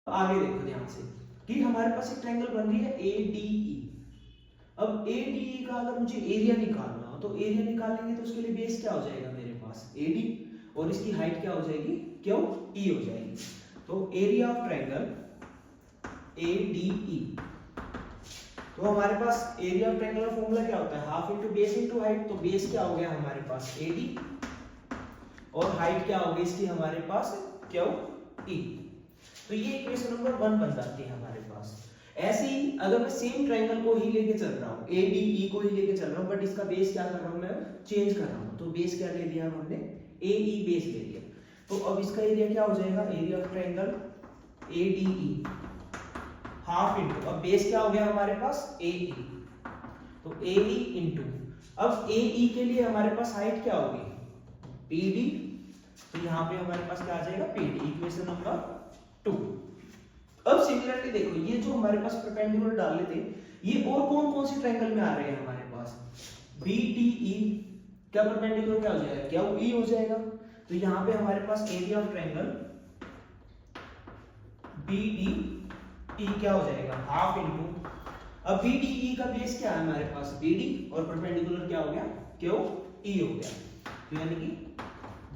आगे देखो ध्यान से कि हमारे पास एक ट्रायंगल बन रही है ADE। अब ADE का अगर मुझे एरिया निकालना हो तो एरिया निकालेंगे तो उसके लिए बेस क्या हो जाएगा मेरे पास AD और इसकी हाइट क्या हो जाएगी QE हो जाएगी। तो एरिया ऑफ ट्रायंगल ADE, तो हमारे पास एरिया ऑफ ट्रायंगल का फॉर्मूला क्या होता है half into base into height. तो बेस क्या हो गया हमारे पास AD और हाइट क्या होगी इसकी हमारे पास QE। तो ये इक्वेशन नंबर 1 बन जाती है हमारे पास। ऐसे ही अगर मैं सेम ट्रायंगल को ही लेके चल रहा हूँ ADE को ही लेके चल रहा हूँ बट इसका बेस क्या कर रहा हूँ मैं चेंज कर रहा हूँ। तो बेस क्या ले लिया हमने AE बेस ले लिया। तो अब इसका एरिया क्या हो जाएगा area of triangle ADE half into अब बेस क्या हो गया हमारे पास AE। तो AE इंटू अब AE के लिए हमारे पास हाइट क्या होगी PD। तो यहाँ पे हमारे पास क्या आ जाएगा PD इक्वेशन नंबर 2। अब सिमिलरली देखो ये जो हमारे पास परपेंडिकुलर डाले थे ये और कौन कौन से ट्रायंगल में आ रहे हैं हमारे पास BDE क्या परपेंडिकुलर क्या हो जाएगा QE हो जाएगा। तो यहाँ पे हमारे पास एरिया ऑफ ट्रायंगल BDE क्या हो जाएगा हाफ इंटू अब BDE का बेस क्या है हमारे पास BD और परपेंडिकुलर क्या हो गया QE हो गया। तो यानी कि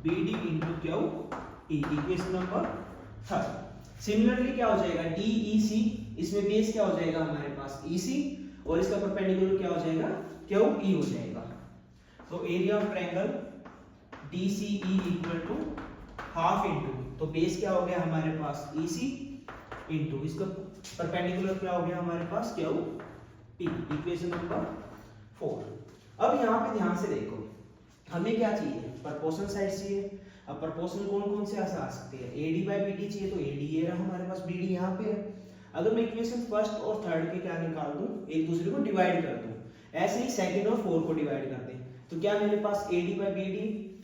BD into QE equation number 3। Similarly क्या हो जाएगा DEC इसमें बेस क्या हो जाएगा हमारे पास EC और इसका परपेंडिकुलर क्या हो जाएगा QE हो जाएगा। तो area of triangle DCE equal to half into तो बेस क्या हो गया हमारे पास EC इंटू इसका परपेंडिकुलर क्या हो गया हमारे पास QE इक्वेशन नंबर 4। अब यहाँ पे ध्यान से देखो हमें क्या चाहिए प्रोपोर्शनल साइड चाहिए। अब प्रोपोर्शनल कौन कौन से आ सकते हैं AD बाय BD चाहिए तो AD ये रहा हमारे पास BD यहाँ पे है। अगर मैं इक्वेशन फर्स्ट और थर्ड के क्या निकाल दूं एक दूसरे को डिवाइड कर दूं ऐसे ही सेकंड और फोर्थ को डिवाइड कर दें तो क्या मेरे पास AD बाय BD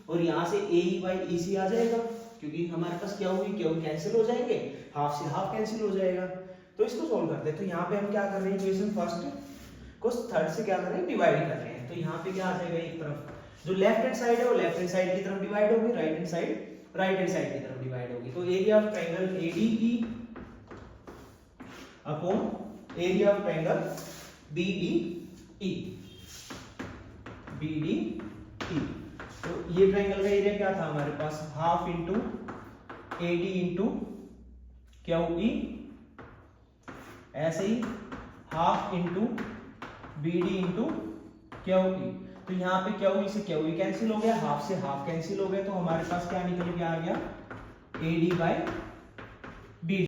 और यहाँ से AE बाय EC आ जाएगा क्योंकि हमारे पास क्या होगी क्या कैंसिल हो जाएंगे हाफ से हाफ कैंसिल हो जाएगा। तो इसको सोल्व करते हैं। तो यहाँ पे हम क्या कर रहे हैं इक्वेशन फर्स्ट को थर्ड से क्या कर रहे हैं डिवाइड कर रहे हैं। तो यहाँ पे क्या आ जाएगा एक तरफ जो लेफ्ट हैंड साइड है वो लेफ्ट हैंड साइड की तरफ डिवाइड होगी right hand side right hand side की तरफ डिवाइड होगी। तो area of triangle ADE upon area of triangle BDE। तो ये ट्रायंगल का एरिया क्या था हमारे पास half into AD into QE ऐसे ही half into BD into QE। तो यहाँ पे QE से QE कैंसिल हो गया हाफ से हाफ कैंसिल हो गया तो हमारे पास क्या निकल के आ गया AD बाय